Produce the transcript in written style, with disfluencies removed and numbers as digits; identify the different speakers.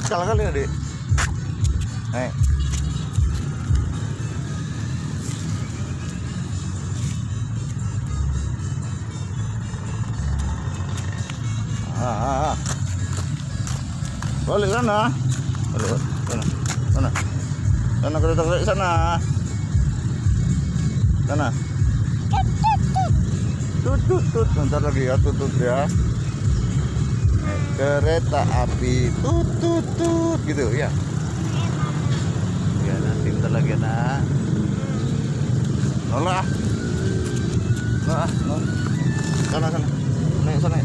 Speaker 1: fiskal kali ya, Dik. Naik. Balik sana. Balik sana. Sana. Sana kereta balik sana. Sana. Tut. Bentar lagi ya, tutut ya. Kereta api tut gitu ya. Ya nanti bentar lagi nak. Nolak. Nah. Sana. Naik sana.